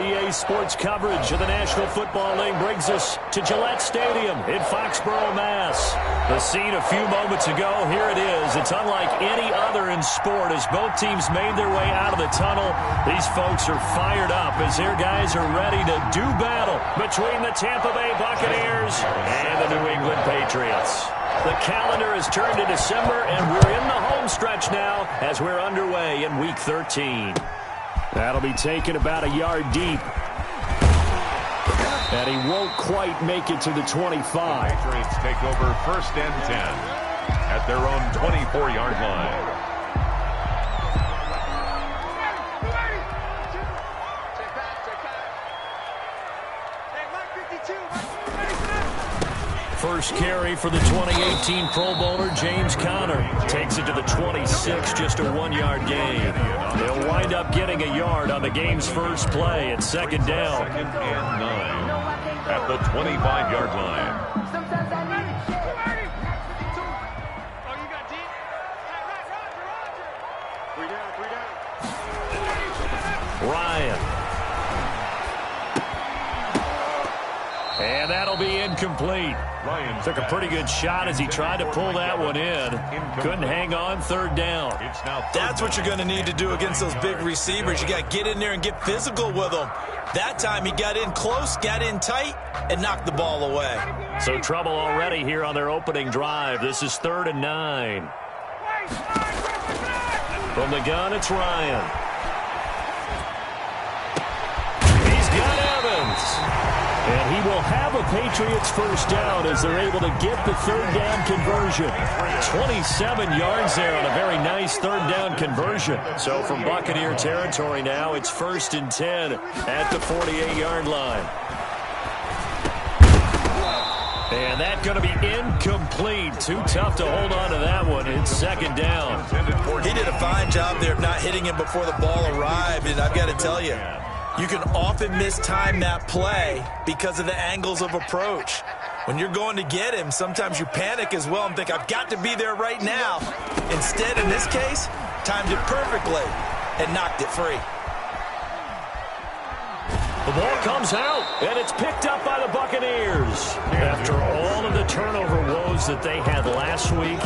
NBA sports coverage of the National Football League brings us to Gillette Stadium in Foxborough, Mass. The scene a few moments ago, here it is. It's unlike any other in sport as both teams made their way out of the tunnel. These folks are fired up as their guys are ready to do battle between the Tampa Bay Buccaneers and the New England Patriots. The calendar has turned to December, and we're in the home stretch now as we're underway in Week 13. That'll be taken about a yard deep. And he won't quite make it to the 25. The Patriots take over 1st and 10 at their own 24-yard line. First carry for the 2018 Pro Bowler, James Conner. Takes it to the 26, just a 1-yard gain. They'll wind up getting a yard on the game's first play at 2nd down. 2nd and 9 at the 25-yard line. Ryan. And that'll be incomplete. Ryan took a pretty good shot as he tried to pull that one in. Couldn't hang on 3rd down. That's what you're going to need to do against those big receivers. You got to get in there and get physical with them. That time he got in close, got in tight, and knocked the ball away. So trouble already here on their opening drive. This is 3rd and 9. From the gun, it's Ryan. He's got Evans. And he will have a Patriots first down as they're able to get the 3rd down conversion. 27 yards there on a very nice 3rd down conversion. So from Buccaneer territory now, it's 1st and 10 at the 48-yard line. And that's going to be incomplete. Too tough to hold on to that one. It's 2nd down. He did a fine job there of not hitting him before the ball arrived. And I've got to tell you, you can often mistime that play because of the angles of approach. When you're going to get him, sometimes you panic as well and think, I've got to be there right now. Instead, in this case, timed it perfectly and knocked it free. The ball comes out, and it's picked up by the Buccaneers. After all of the turnover woes that they had last week,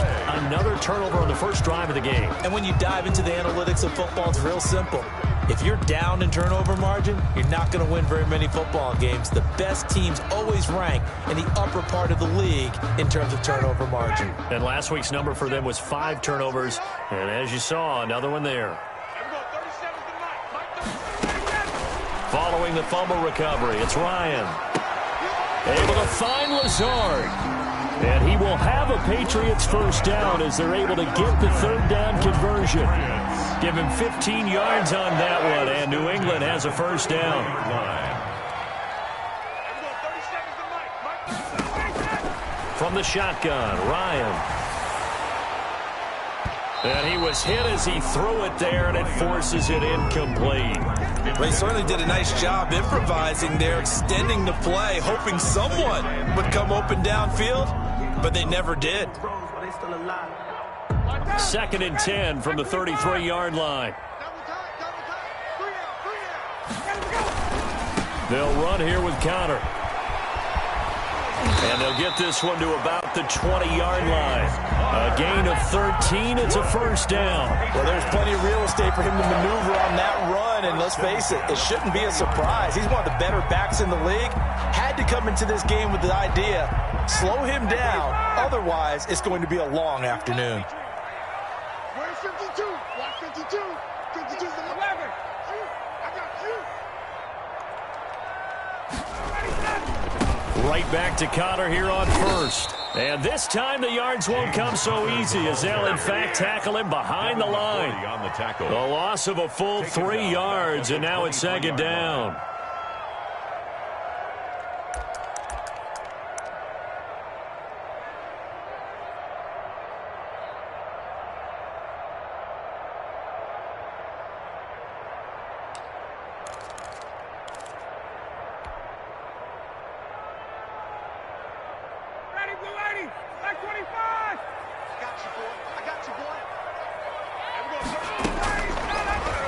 another turnover on the first drive of the game. And when you dive into the analytics of football, it's real simple. If you're down in turnover margin, you're not going to win very many football games. The best teams always rank in the upper part of the league in terms of turnover margin. And last week's number for them was 5 turnovers, and as you saw, another one there. Following the fumble recovery, it's Ryan. Able to find Lazard. And he will have a Patriots first down as they're able to get the 3rd down conversion. Give him 15 yards on that one, and New England has a first down. From the shotgun, Ryan. And he was hit as he threw it there, and it forces it incomplete. Well, he certainly did a nice job improvising there, extending the play, hoping someone would come open downfield, but they never did. 2nd and 10 from the 33-yard line. They'll run here with Conner. And they'll get this one to about the 20-yard line. A gain of 13. It's a first down. Well, there's plenty of real estate for him to maneuver on that run. And let's face it, it shouldn't be a surprise. He's one of the better backs in the league. Had to come into this game with the idea, slow him down. Otherwise, it's going to be a long afternoon. Where's 52? Watch 52. 52's the 11. I got you. Right back to Conner here on first. And this time the yards won't come so easy as they'll in fact tackle him behind the line. The loss of a full 3 yards, and now it's 2nd down.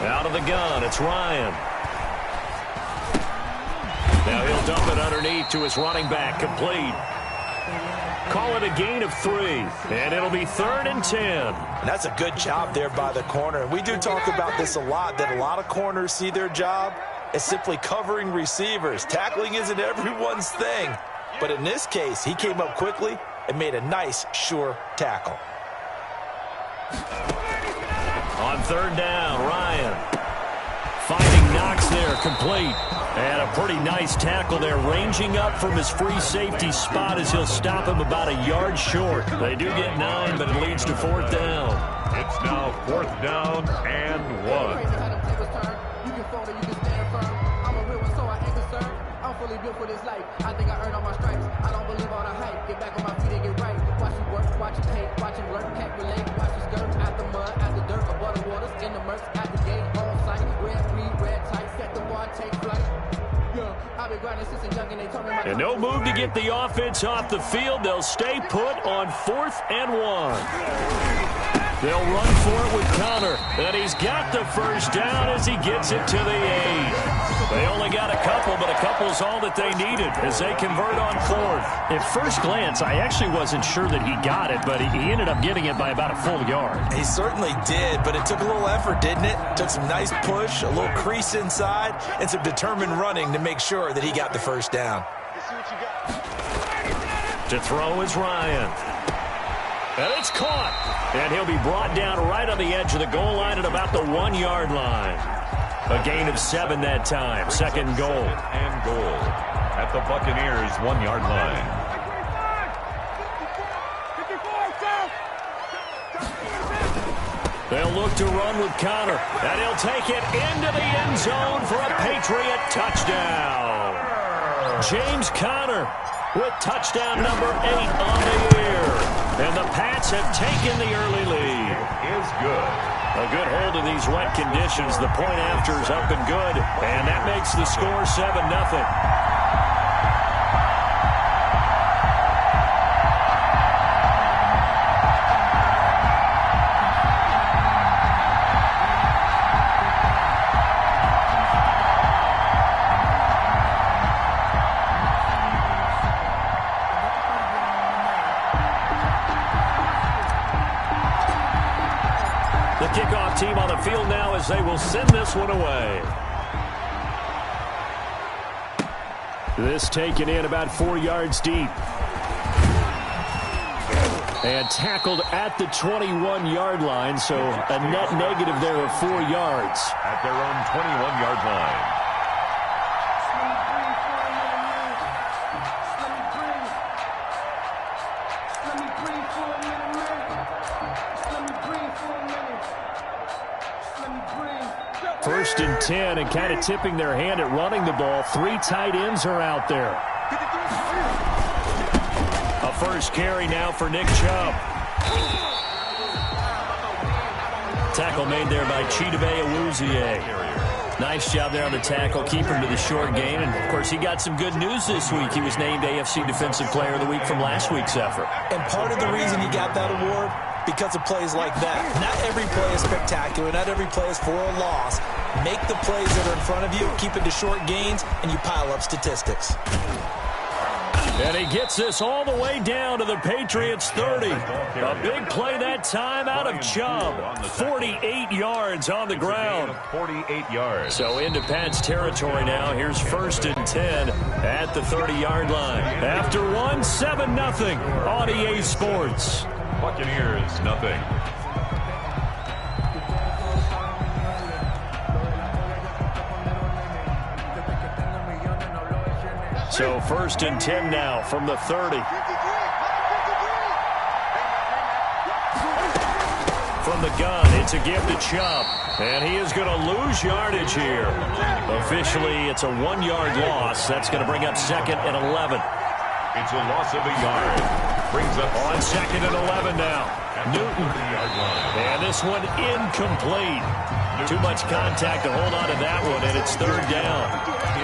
Out of the gun, it's Ryan. Now he'll dump it underneath to his running back, complete. Call it a gain of 3, and it'll be 3rd and 10. And that's a good job there by the corner. And we do talk about this a lot, that a lot of corners see their job as simply covering receivers. Tackling isn't everyone's thing. But in this case, he came up quickly and made a nice, sure tackle. On 3rd down, Ryan. Finding Knox there, complete. And a pretty nice tackle there, ranging up from his free safety spot as he'll stop him about a yard short. They do get 9, but it leads to 4th down. It's now 4th down and 1. I'm fully built for this life. I think I earned all my stripes. I don't believe all the hype. Get back on my feet and get right. Watch you work, watch you hate, watch him lurk, can't relate. Watch you skirt out the mud, out the dirt, above the waters, in the murks, at the gate, on sight. Red, green, red, tight, set the bar, take flight. Yeah, I've been grinding since a youngin', they told me my... And no move to get the offense off the field. They'll stay put on 4th and 1. They'll run for it with Connor, and he's got the first down as he gets it to the 8. They only got a couple, but a couple's all that they needed as they convert on 4th. At first glance, I actually wasn't sure that he got it, but he ended up getting it by about a full yard. He certainly did, but it took a little effort, didn't it? Took some nice push, a little crease inside, and some determined running to make sure that he got the first down. To throw is Ryan. And it's caught. And he'll be brought down right on the edge of the goal line at about the 1-yard line. A gain of 7 that time. 2nd goal. And goal at the Buccaneers' 1-yard line. They'll look to run with Connor. And he'll take it into the end zone for a Patriot touchdown. James Conner with touchdown number 8 on the year. And the Pats have taken the early lead. Is good. A good hold of these wet conditions. The point after is up and good. And that makes the score 7-0. Kickoff team on the field now as they will send this one away. This taken in about 4 yards deep. And tackled at the 21-yard line, so a net negative there of 4 yards. At their own 21-yard line. First and 10, and kind of tipping their hand at running the ball. 3 tight ends are out there. A first carry now for Nick Chubb. Tackle made there by Chidobe Awuzie. Nice job there on the tackle. Keep him to the short game. And, of course, he got some good news this week. He was named AFC Defensive Player of the Week from last week's effort. And part of the reason he got that award, because of plays like that. Not every play is spectacular. Not every play is for a loss. Make the plays that are in front of you, keep it to short gains, and you pile up statistics. And he gets this all the way down to the Patriots' 30. A big play that time out of Chubb. 48 yards on the ground. 48 yards. So into Pat's territory now. Here's first and 10 at the 30-yard line. After 7-0 on EA Sports. Buccaneers, nothing. So first and 10 now from the 30. From the gun, it's a give to Chubb. And he is going to lose yardage here. Officially, it's a 1-yard loss. That's going to bring up 2nd and 11. It's a loss of a yard. Brings up on 2nd and 11 now. Newton. And this one incomplete. Too much contact to hold on to that one, and it's 3rd down.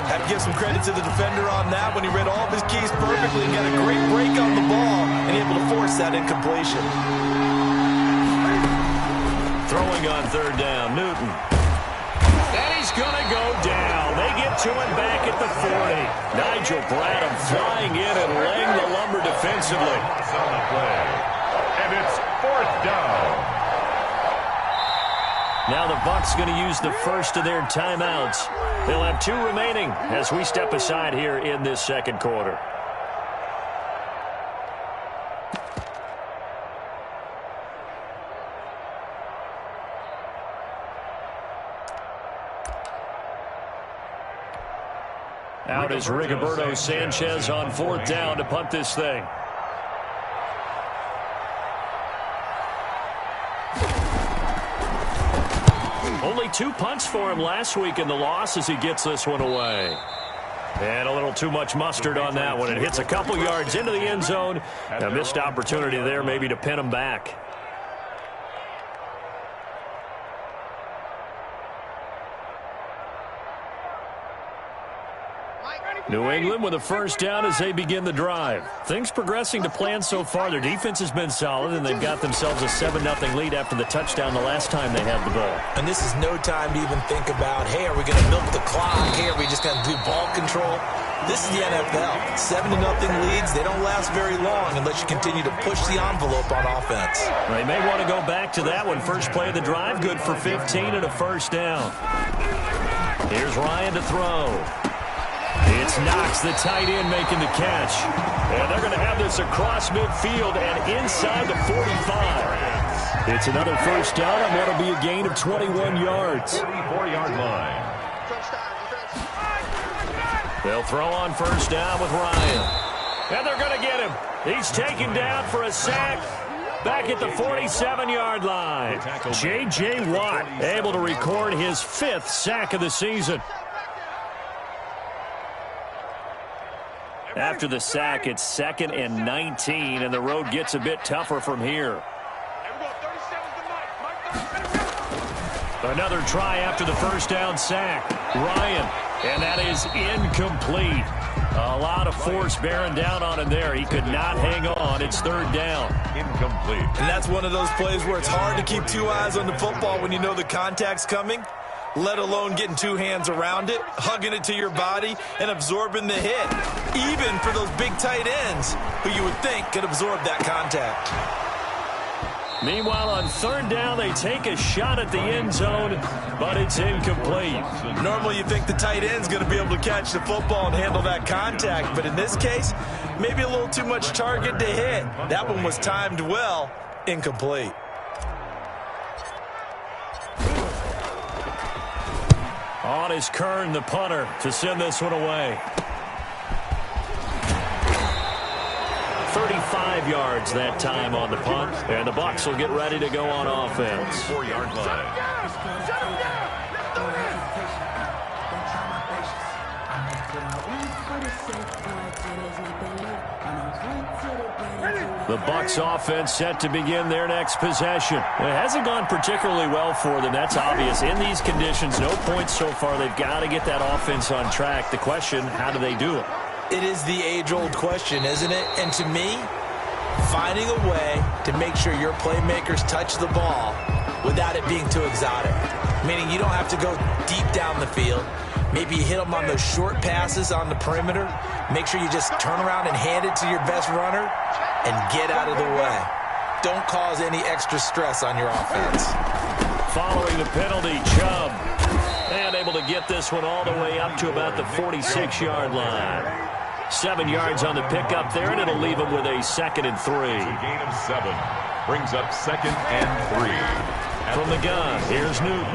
Have to give some credit to the defender on that when he read all of his keys perfectly and got a great break on the ball and able to force that incompletion. Throwing on 3rd down, Newton. And he's going to go down. They get to him back at the 40. Nigel Bradham flying in and laying the lumber defensively. On the play. And it's 4th down. Now the Bucs going to use the first of their timeouts. They'll have 2 remaining as we step aside here in this second quarter. Out is Rigoberto Sanchez on 4th down to punt this thing. Only 2 punts for him last week in the loss as he gets this one away. And a little too much mustard on that one. It hits a couple yards into the end zone. A missed opportunity there maybe to pin him back. New England with a first down as they begin the drive. Things progressing to plan so far. Their defense has been solid, and they've got themselves a 7-0 lead after the touchdown the last time they had the ball. And this is no time to even think about, hey, are we going to milk the clock? Hey, are we just going to do ball control? This is the NFL. 7-0 leads, they don't last very long unless you continue to push the envelope on offense. They may want to go back to that one. First play of the drive, good for 15 and a first down. Here's Ryan to throw. It's Knox, the tight end, making the catch. And they're going to have this across midfield and inside the 45. It's another first down on what will be a gain of 21 yards. 44-yard line. They'll throw on first down with Ryan. And they're going to get him. He's taken down for a sack. Back at the 47-yard line. J.J. Watt able to record his 5th sack of the season. After the sack, it's 2nd and 19, and the road gets a bit tougher from here. Another try after the first down sack. Ryan, and that is incomplete. A lot of force bearing down on him there. He could not hang on. It's 3rd down. Incomplete. And that's one of those plays where it's hard to keep 2 eyes on the football when you know the contact's coming, let alone getting 2 hands around it, hugging it to your body, and absorbing the hit. Even for those big tight ends who you would think could absorb that contact. Meanwhile, on 3rd down, they take a shot at the end zone, but it's incomplete. Normally, you think the tight end's going to be able to catch the football and handle that contact, but in this case, maybe a little too much target to hit. That one was timed well, incomplete. On is Kern, the punter, to send this one away. 35 yards that time on the punt, and the Bucs will get ready to go on offense. 4-yard line. The Bucs offense set to begin their next possession. It hasn't gone particularly well for them. That's obvious. In these conditions, no points so far. They've got to get that offense on track. The question, how do they do it? It is the age-old question, isn't it? And to me, finding a way to make sure your playmakers touch the ball without it being too exotic. Meaning you don't have to go deep down the field. Maybe you hit them on those short passes on the perimeter. Make sure you just turn around and hand it to your best runner and get out of the way. Don't cause any extra stress on your offense. Following the penalty, Chubb. And able to get this one all the way up to about the 46-yard line. 7 yards on the pickup there, and it'll leave him with a 2nd and 3. It's a gain of 7. Brings up 2nd and 3. From the gun, here's Newton.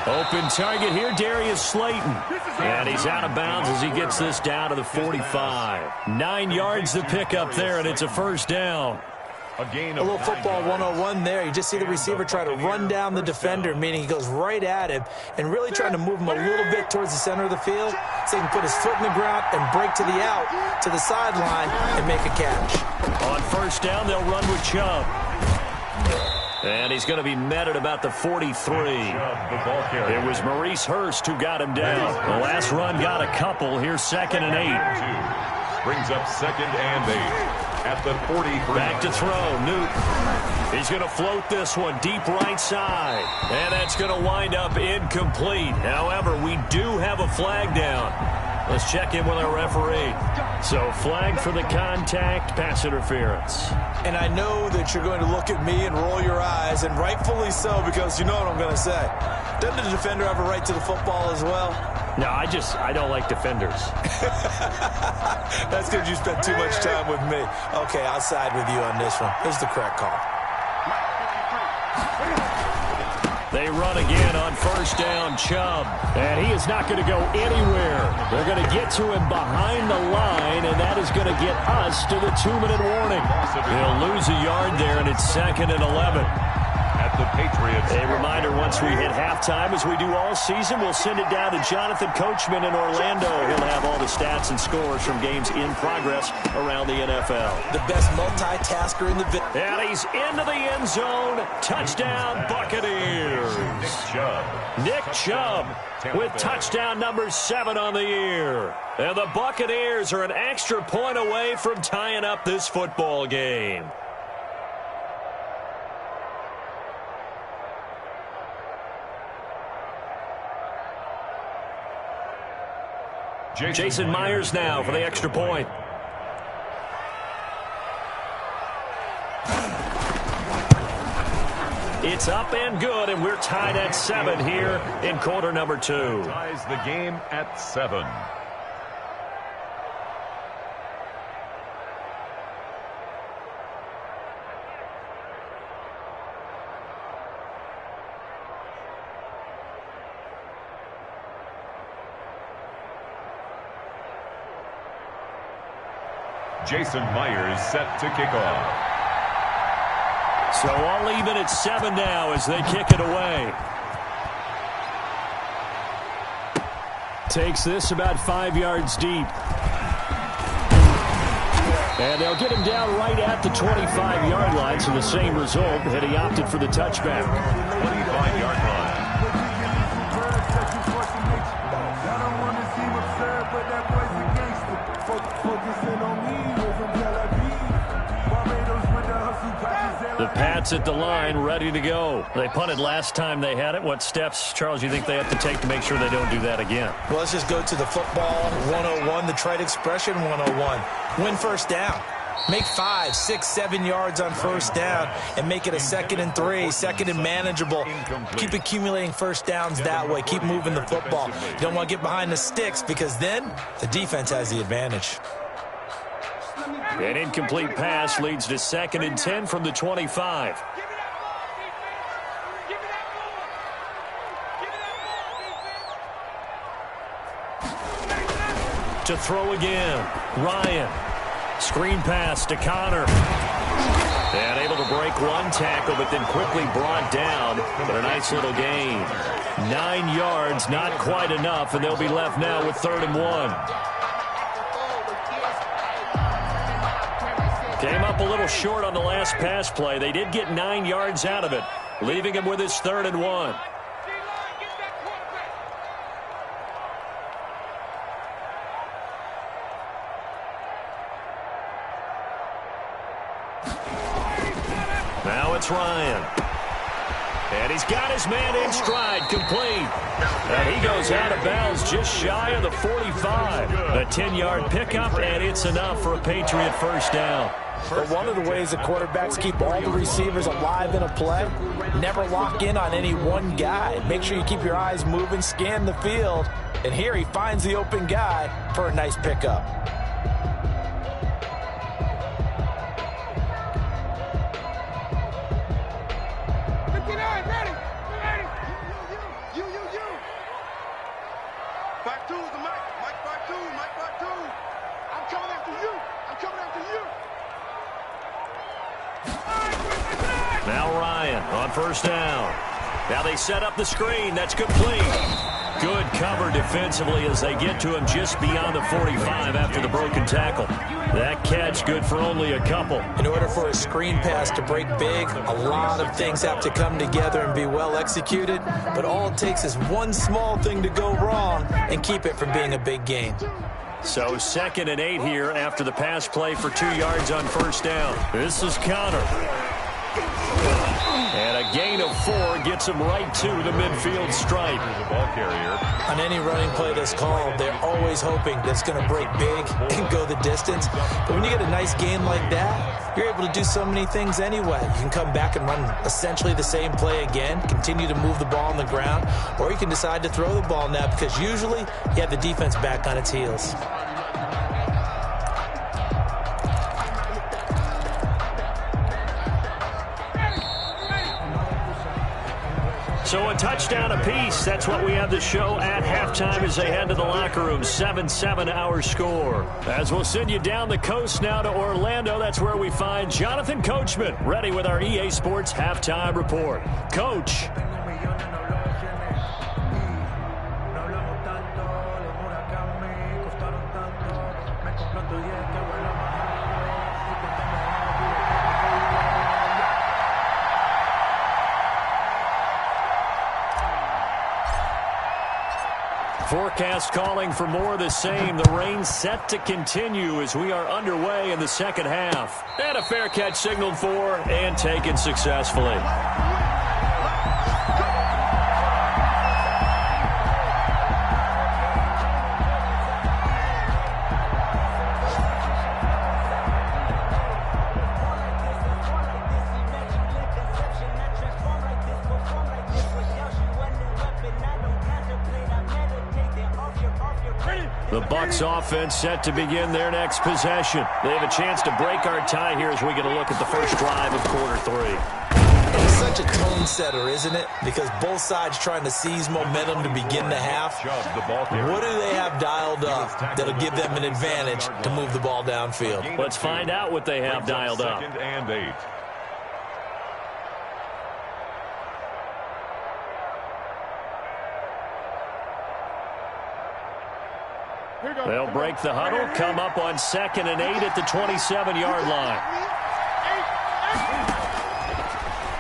Open target here, Darius Slayton. And he's out of bounds as he gets this down to the 45. 9 yards to pick up there, and it's a first down. A little football 101 there. You just see the receiver try to run down the defender, meaning he goes right at him and really trying to move him a little bit towards the center of the field so he can put his foot in the ground and break to the out, to the sideline, and make a catch. On first down, they'll run with Chubb. And he's going to be met at about the 43. It was Maurice Hurst who got him down. The last run got a couple. Here's 2nd and 8. Brings up 2nd and 8. at the 43. Back to throw. Newton. He's going to float this one deep right side. And that's going to wind up incomplete. However, we do have a flag down. Let's check in with our referee. So, flag for the contact, pass interference. And I know that you're going to look at me and roll your eyes, and rightfully so, because you know what I'm going to say. Doesn't the defender have a right to the football as well? No, I don't like defenders. That's because you spent too much time with me. Okay, I'll side with you on this one. Here's the correct call. They run again on first down, Chubb. And he is not going to go anywhere. They're going to get to him behind the line, and that is going to get us to the 2-minute warning. He'll lose a yard there, and it's 2nd and 11. At the Patriots. A reminder, once we hit halftime, as we do all season, we'll send it down to Jonathan Coachman in Orlando. He'll have all the stats and scores from games in progress around the NFL. The best multitasker in the business. And he's into the end zone. Touchdown, Buccaneers. Nick Chubb with touchdown number 7 on the year. And the Buccaneers are an extra point away from tying up this football game. Jason Myers now for the extra point. It's up and good, and we're tied at 7 here in quarter number 2. Ties the game at 7. Jason Myers set to kick off. So all even at 7 now as they kick it away. Takes this about 5 yards deep. And they'll get him down right at the 25-yard line, so the same result, had he opted for the touchback. 25-yard line. The Pats at the line, ready to go. They punted last time they had it. What steps, Charles, you think they have to take to make sure they don't do that again? Well, let's just go to the football 101, the trite expression 101. Win first down. Make 5, 6, 7 yards on first down and make it a 2nd and 3, 2nd and manageable. Keep accumulating first downs that way. Keep moving the football. You don't want to get behind the sticks because then the defense has the advantage. An incomplete pass leads to 2nd and 10 from the 25. To throw again, Ryan. Screen pass to Connor. And able to break one tackle, but then quickly brought down. But a nice little gain. 9 yards, not quite enough, and they'll be left now with 3rd and 1. Came up a little short on the last pass play. They did get 9 yards out of it, leaving him with his 3rd and 1. Now it's Ryan. And he's got his man in stride, complete. And he goes out of bounds just shy of the 45. A 10-yard pickup, and it's enough for a Patriot first down. But one of the ways that quarterbacks keep all the receivers alive in a play, never lock in on any one guy. Make sure you keep your eyes moving, scan the field. And here he finds the open guy for a nice pickup. Now Ryan on first down. Now they set up the screen. That's complete. Good cover defensively as they get to him just beyond the 45 after the broken tackle. That catch good for only a couple. In order for a screen pass to break big, a lot of things have to come together and be well executed. But all it takes is one small thing to go wrong and keep it from being a big gain. So 2nd and 8 here after the pass play for 2 yards on first down. This is Connor. And a gain of 4 gets him right to the midfield stripe. The ball carrier. On any running play that's called, they're always hoping that it's going to break big and go the distance. But when you get a nice gain like that, you're able to do so many things anyway. You can come back and run essentially the same play again, continue to move the ball on the ground, or you can decide to throw the ball now because usually you have the defense back on its heels. So a touchdown apiece. That's what we have to show at halftime as they head to the locker room. 7-7 our score. As we'll send you down the coast now to Orlando, that's where we find Jonathan Coachman ready with our EA Sports halftime report. Coach. Forecast calling for more of the same. The rain set to continue as we are underway in the second half. And a fair catch signaled for and taken successfully. The Bucs offense set to begin their next possession. They have a chance to break our tie here as we get a look at the first drive of quarter 3. It's such a tone setter, isn't it? Because both sides trying to seize momentum to begin the half. What do they have dialed up that'll give them an advantage to move the ball downfield? Let's find out what they have dialed up. 2nd and 8. They'll break the huddle, come up on 2nd and 8 at the 27-yard line.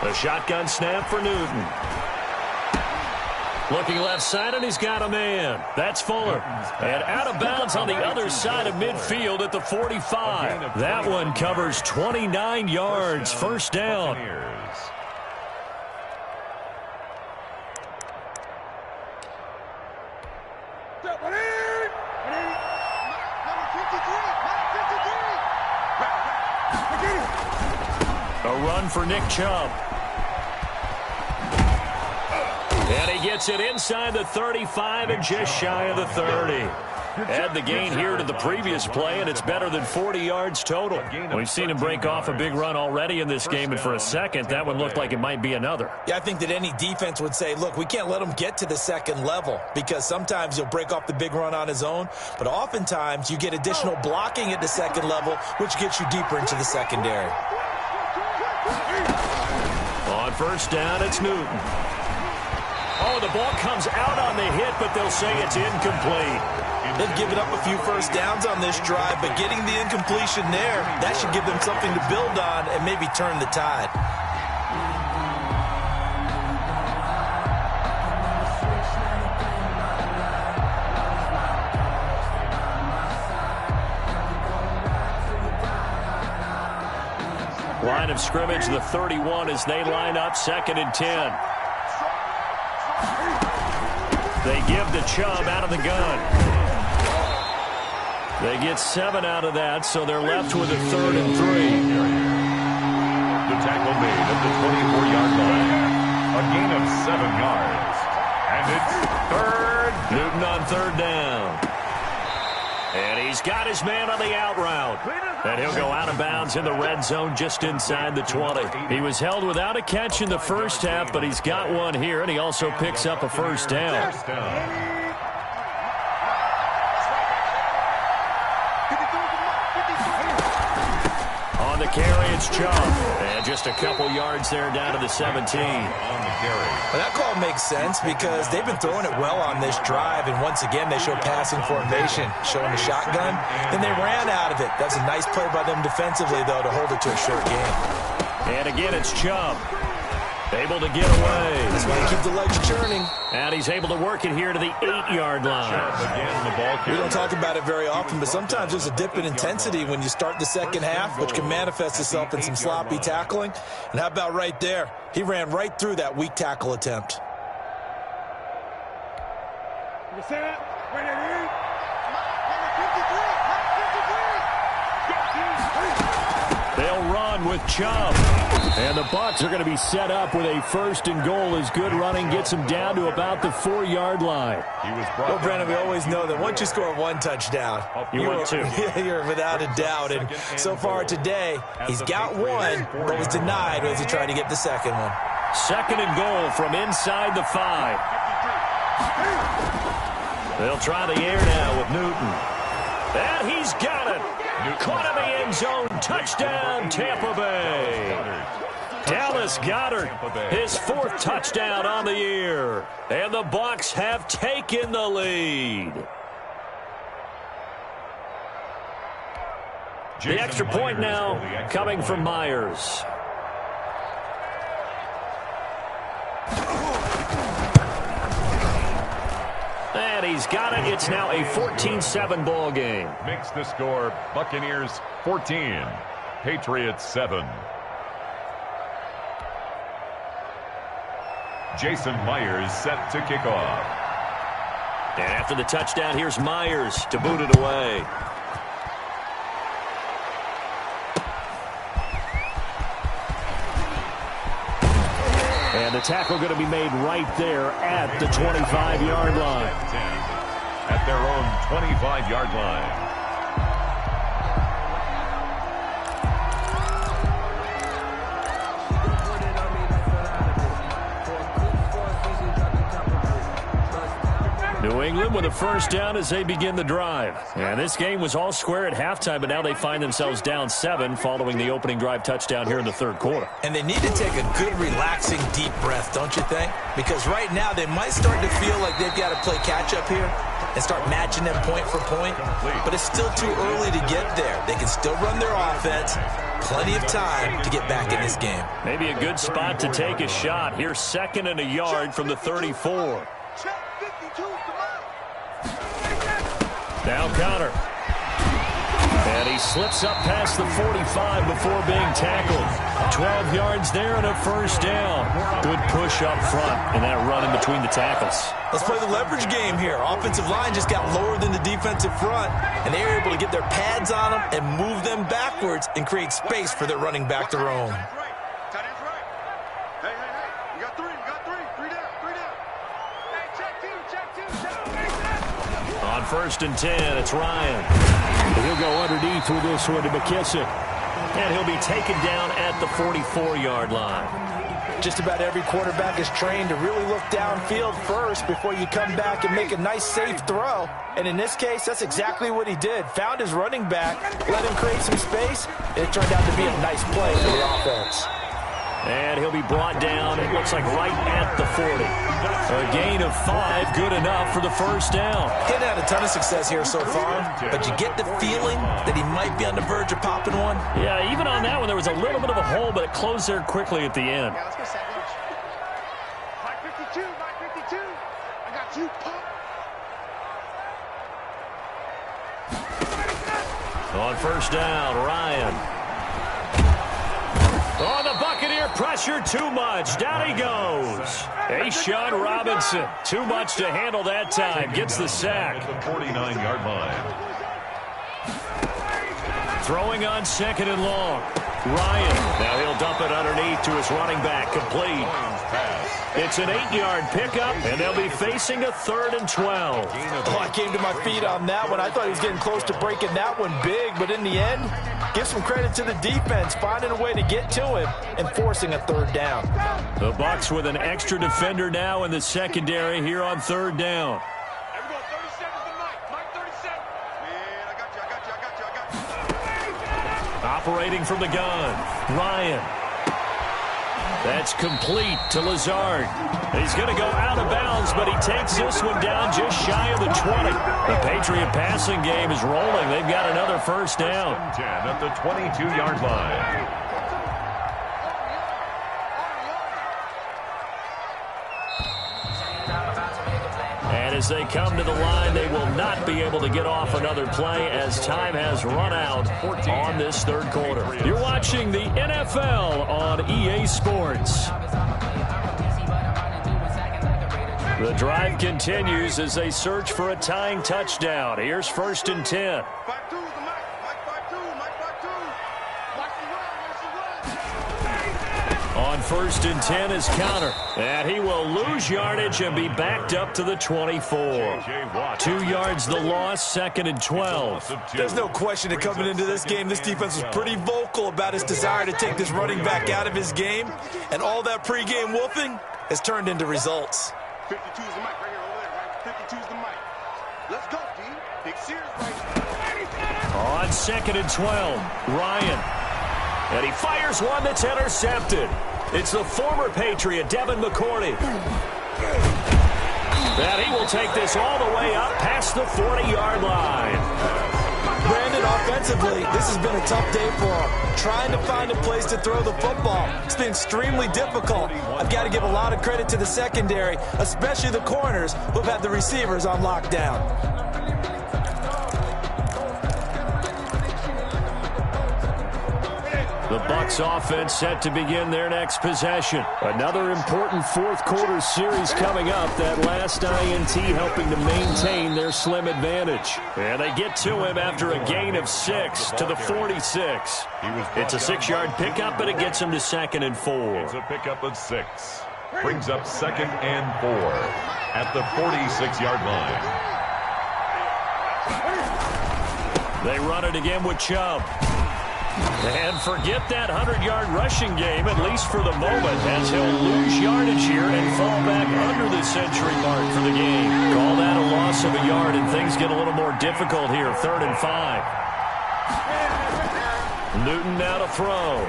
A shotgun snap for Newton. Looking left side, and he's got a man. That's Fuller. And out of bounds on the other side of midfield at the 45. That one covers 29 yards. First down. A run for Nick Chubb. And he gets it inside the 35 and just shy of the 30. Add the gain here to the previous play, and it's better than 40 yards total. We've seen him break off a big run already in this game, and for a second, that one looked like it might be another. Yeah, I think that any defense would say, look, we can't let him get to the second level because sometimes he'll break off the big run on his own, but oftentimes you get additional blocking at the second level, which gets you deeper into the secondary. On first down, it's Newton. Oh, the ball comes out on the hit, but they'll say it's incomplete. They've given up a few first downs on this drive, but getting the incompletion there, that should give them something to build on and maybe turn the tide. Line of scrimmage, the 31 as they line up 2nd and 10. They give to Chubb out of the gun. They get 7 out of that, so they're left with a 3rd and 3. The tackle made at the 24-yard line. A gain of 7 yards. And it's 3rd. Newton on 3rd down. And he's got his man on the out route. And he'll go out of bounds in the red zone just inside the 20. He was held without a catch in the first half, but he's got one here, and he also picks up a first down. On the carry, it's Chubb. And just a couple yards there down to the 17. On the carry. Well, that call makes sense because they've been throwing it well on this drive, and once again they show passing formation, showing the shotgun. Then they ran out of it. That's a nice play by them defensively, though, to hold it to a short game. And again, it's Chubb. Able to get away. That's why you keep the legs churning. And he's able to work it here to the 8-yard line. Again, the ball We don't talk about it very often, but sometimes there's a dip in intensity when you start the second half, which can manifest itself in some sloppy tackling. And how about right there? He ran right through that weak tackle attempt. They'll run with Chubb. And the Bucs are going to be set up with a 1st and goal as good running gets them down to about the 4-yard line. Well, Brandon, we always know that once you score one touchdown, want two. You're without a doubt. And so far today, he's got one, but was denied as he tried to get the second one. 2nd and goal from inside the 5. They'll try the air now with Newton. And he's got it. Caught in the end zone. Touchdown, Tampa Bay. Dallas Goedert, his 4th touchdown on the year. And the Bucs have taken the lead. The extra point now coming from Myers. And he's got it. It's now a 14-7 ball game. Makes the score Buccaneers 14, Patriots 7. Jason Myers set to kick off. And after the touchdown, here's Myers to boot it away. And the tackle going to be made right there at the 25-yard line. At their own 25-yard line. New England with a 1st down as they begin the drive. And this game was all square at halftime, but now they find themselves down 7 following the opening drive touchdown here in the 3rd quarter. And they need to take a good, relaxing, deep breath, don't you think? Because right now they might start to feel like they've got to play catch-up here and start matching them point for point. But it's still too early to get there. They can still run their offense. Plenty of time to get back in this game. Maybe a good spot to take a shot. Here's 2nd and a yard from the 34. Now Connor. And he slips up past the 45 before being tackled. 12 yards there and a 1st down. Good push up front and that run in between the tackles. Let's play the leverage game here. Offensive line just got lower than the defensive front, and they were able to get their pads on them and move them backwards and create space for their running back to roam. On 1st and 10, it's Ryan. He'll go underneath with this one to McKissick. And he'll be taken down at the 44-yard line. Just about every quarterback is trained to really look downfield first before you come back and make a nice, safe throw. And in this case, that's exactly what he did. Found his running back, let him create some space, and it turned out to be a nice play for the offense. And he'll be brought down, it looks like right at the 40. A gain of 5, good enough for the 1st down. He hadn't had a ton of success here so far, but you get the feeling that he might be on the verge of popping one. Yeah, even on that one, there was a little bit of a hole, but it closed there quickly at the end. Yeah, let's go sandwich. Mike 52, Mike 52. I got you, pop. On 1st down, Ryan. Oh, the Buccaneer pressure too much. Down he goes. A'Shawn Robinson. Too much to handle that time. Gets the sack. At the 49-yard line. Throwing on 2nd and long. Ryan. Now he'll dump it underneath to his running back. Complete. It's an 8-yard pickup, and they'll be facing a 3rd and 12. Oh, I came to my feet on that one. I thought he was getting close to breaking that one big, but in the end, give some credit to the defense, finding a way to get to him and forcing a 3rd down. The Bucs with an extra defender now in the secondary here on 3rd down. Everyone, 37's the Mike. Mike 37. Man, I got you. Operating from the gun, Ryan. That's complete to Lazard. He's going to go out of bounds, but he takes this one down just shy of the 20. The Patriot passing game is rolling. They've got another 1st down. 10 at the 22-yard line. As they come to the line, they will not be able to get off another play as time has run out on this third quarter. You're watching the NFL on EA Sports. The drive continues as they search for a tying touchdown. Here's 1st and 10. On 1st and 10 is Counter. And he will lose yardage and be backed up to the 24. 2 yards the loss, 2nd and 12. There's no question that coming into this game, this defense was pretty vocal about his desire to take this running back out of his game. And all that pregame wolfing has turned into results. 52 is the mic right here over there, right? 52 is the mic. Let's go, D. Big Sears right. On 2nd and 12, Ryan. And he fires one that's intercepted. It's the former Patriot, Devin McCourty. And he will take this all the way up past the 40-yard line. Brandon, offensively, this has been a tough day for him. Trying to find a place to throw the football. It's been extremely difficult. I've got to give a lot of credit to the secondary, especially the corners who've had the receivers on lockdown. The Bucs offense set to begin their next possession. Another important fourth quarter series coming up. That last INT helping to maintain their slim advantage. And they get to him after a gain of 6 to the 46. It's a 6-yard pickup, but it gets him to 2nd and 4. It's a pickup of 6. Brings up 2nd and 4 at the 46-yard line. They run it again with Chubb. And forget that 100-yard rushing game, at least for the moment, as he'll lose yardage here and fall back under the century mark for the game. Call that a loss of a yard, and things get a little more difficult here. 3rd and 5. Newton now to throw.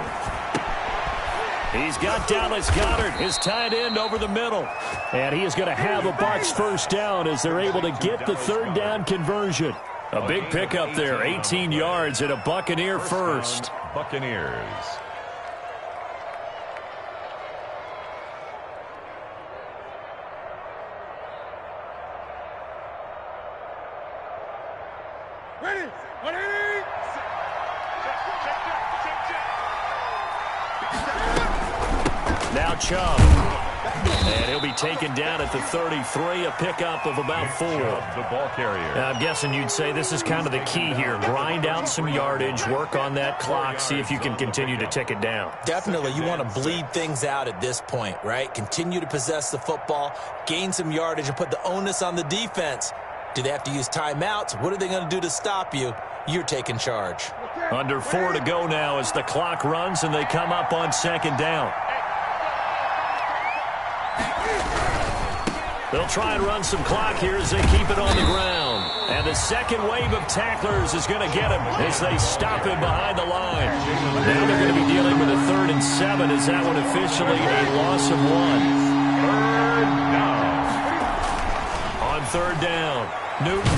He's got Dallas Goedert, his tight end, over the middle. And he is going to have a Bucs first down as they're able to get the 3rd down conversion. A big pickup there, 18 yards and a Buccaneer first. Buccaneers. Ready? Ready? Now Chubb. And he'll be taken down at the 33, a pickup of about 4. The ball carrier. I'm guessing you'd say this is kind of the key here. Grind out some yardage, work on that clock, see if you can continue to tick it down. Definitely, you want to bleed things out at this point, right? Continue to possess the football, gain some yardage, and put the onus on the defense. Do they have to use timeouts? What are they going to do to stop you? You're taking charge. Under 4 to go now as the clock runs and they come up on 2nd down. They'll try and run some clock here as they keep it on the ground. And the second wave of tacklers is going to get him as they stop him behind the line. Now they're going to be dealing with a 3rd and 7 as that one officially a loss of 1. 3rd down. On 3rd down, Newton.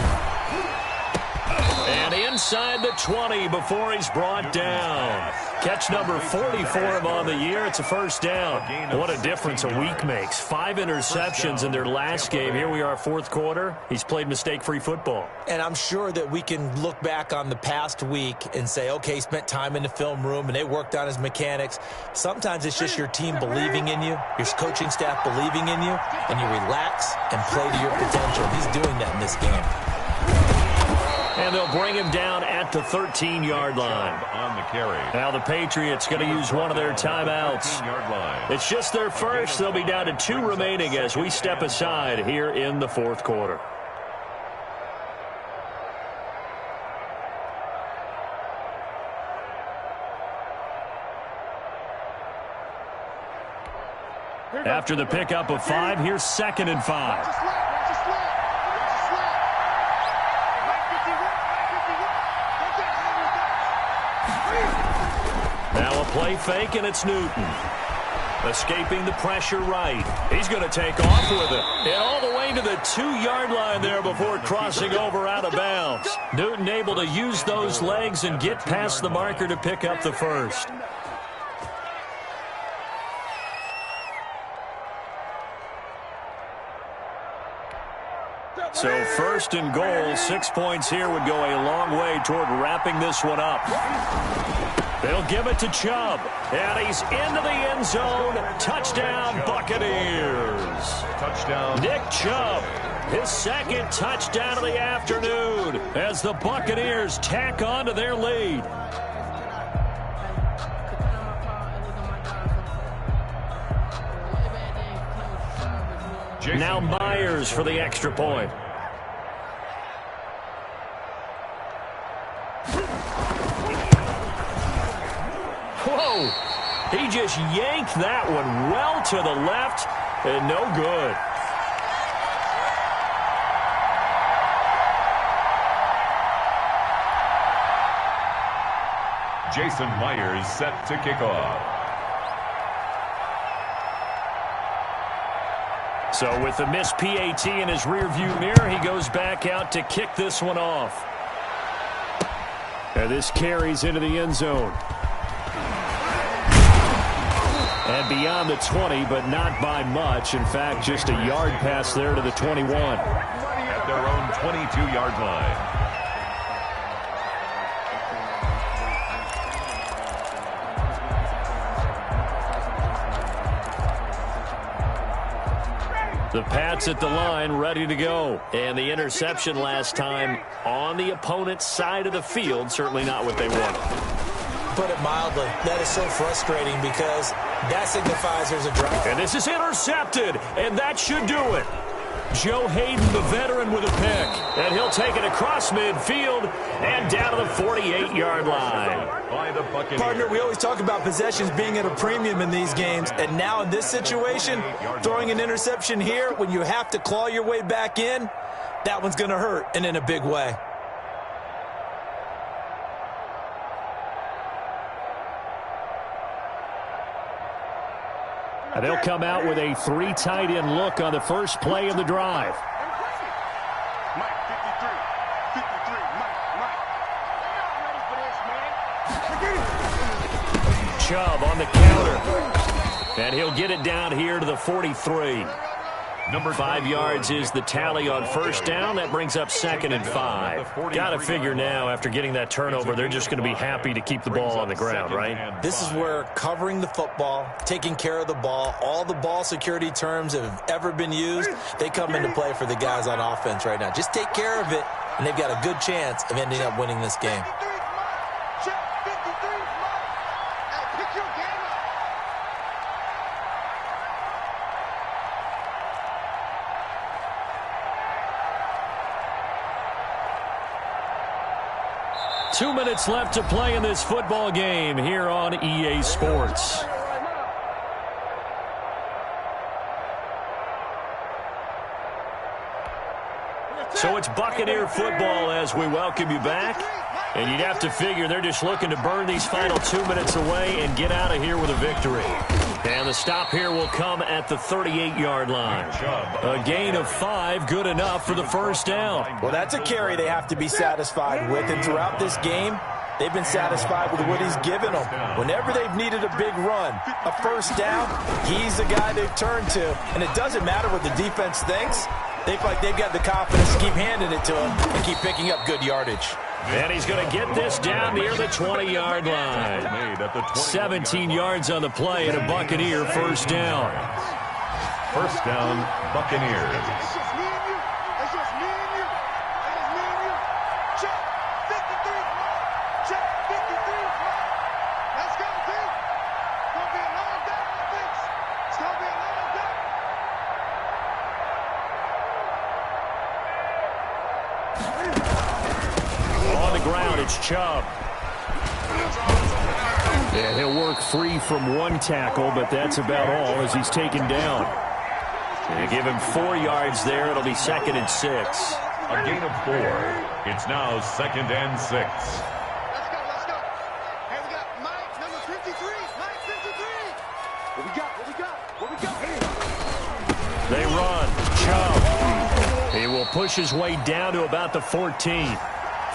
And inside the 20 before he's brought down. Catch number 40 for him on the year. It's a first down. What a difference a week makes. 5 interceptions in their last game. Here we are, 4th quarter. He's played mistake-free football. And I'm sure that we can look back on the past week and say, okay, he spent time in the film room and they worked on his mechanics. Sometimes it's just your team believing in you, your coaching staff believing in you, and you relax and play to your potential. He's doing that in this game. And they'll bring him down at the 13-yard line. On the carry. Now the Patriots going to use one of their timeouts. 13-yard line. It's just their first. They'll be down to 2 remaining as we step aside here in the 4th quarter. After the pickup of 5, here's 2nd and 5. Now a play fake, and it's Newton. Escaping the pressure right. He's going to take off with it. And all the way to the 2-yard line there before crossing over out of bounds. Newton able to use those legs and get past the marker to pick up the first. So 1st and goal, 6 points here would go a long way toward wrapping this one up. They'll give it to Chubb, and he's into the end zone. Touchdown, Buccaneers. Touchdown. Nick Chubb, his 2nd touchdown of the afternoon as the Buccaneers tack on to their lead. Now Myers for the extra point. Whoa! He just yanked that one well to the left and no good. Jason Myers set to kick off. So with the missed PAT in his rearview mirror, he goes back out to kick this one off. And this carries into the end zone. And beyond the 20, but not by much. In fact, just a yard pass there to the 21. At their own 22-yard line. The Pats at the line, ready to go. And the interception last time on the opponent's side of the field, certainly not what they wanted. Put it mildly, that is so frustrating because that signifies there's a drive. And this is intercepted, and that should do it. Joe Hayden, the veteran, with a pick. And he'll take it across midfield and down to the 48-yard line. By the Buccaneers. Partner, we always talk about possessions being at a premium in these games. And now in this situation, throwing an interception here when you have to claw your way back in, that one's going to hurt, and in a big way. And they'll come out with a 3 tight end look on the first play of the drive. Mike, 53. 53. Mike. Chubb on the counter. And he'll get it down here to the 43. Number 5 yards is the tally on first down. That brings up 2nd and 5. Got to figure now, after getting that turnover, they're just going to be happy to keep the ball on the ground, right? This is where covering the football, taking care of the ball, all the ball security terms that have ever been used, they come into play for the guys on offense right now. Just take care of it, and they've got a good chance of ending up winning this game. Two minutes left to play in this football game here on EA Sports. So it's Buccaneer football as we welcome you back. And you'd have to figure they're just looking to burn these final 2 minutes away and get out of here with a victory. And the stop here will come at the 38-yard line. A gain of 5, good enough for the first down. Well, that's a carry they have to be satisfied with. And throughout this game, they've been satisfied with what he's given them. Whenever they've needed a big run, a first down, he's the guy they've turned to. And it doesn't matter what the defense thinks. They feel like they've got the confidence to keep handing it to him and keep picking up good yardage. And he's going to get this down near the 20-yard line. 17 yards on the play and a Buccaneer first down. First down, Buccaneers. It's Chubb. And he'll work free from one tackle, but that's about all as he's taken down. And give him 4 yards there. It'll be 2nd and 6. A gain of 4. It's now 2nd and 6. Let's go. Hey, we got Mike, number 53. Mike, 53. What we got? They run. Chubb. He will push his way down to about the 14.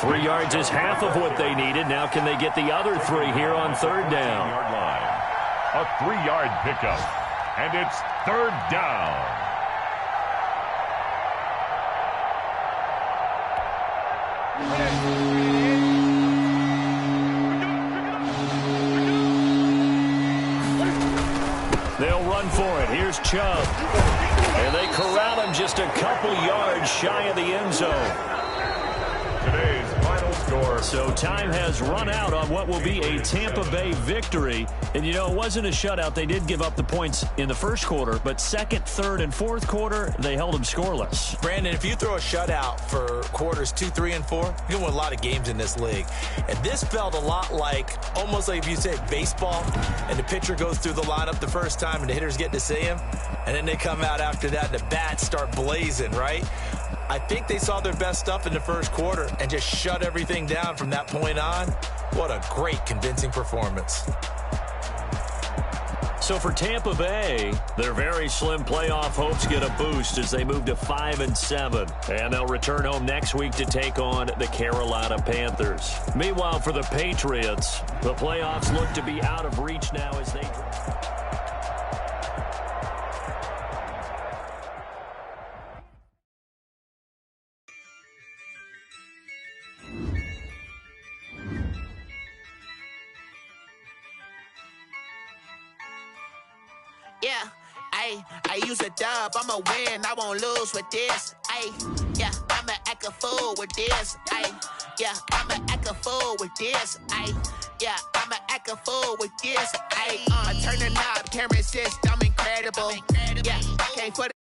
3 yards is half of what they needed. Now can they get the other 3 here on third down? A 3-yard pickup. And it's third down. They'll run for it. Here's Chubb. And they corral him just a couple yards shy of the end zone. Today's final score. So time has run out on what will be a Tampa Bay victory. And, you know, it wasn't a shutout. They did give up the points in the first quarter, but second, third, and fourth quarter, they held them scoreless. Brandon, if you throw a shutout for quarters 2, 3, and 4, you can win a lot of games in this league. And this felt a lot like, almost like if you said baseball, and the pitcher goes through the lineup the first time and the hitters get to see him, and then they come out after that and the bats start blazing, right? I think they saw their best stuff in the first quarter and just shut everything down from that point on. What a great, convincing performance. So for Tampa Bay, their very slim playoff hopes get a boost as they move to 5-7. And they'll return home next week to take on the Carolina Panthers. Meanwhile, for the Patriots, the playoffs look to be out of reach now as they... Yeah, I use a dub, I'ma win, I won't lose with this. Yeah, I'ma act a fool with this. Yeah, I'ma act a fool with this. Yeah, I'ma act a fool with this. I turn the knob, camera assist, I'm incredible. Yeah, can't put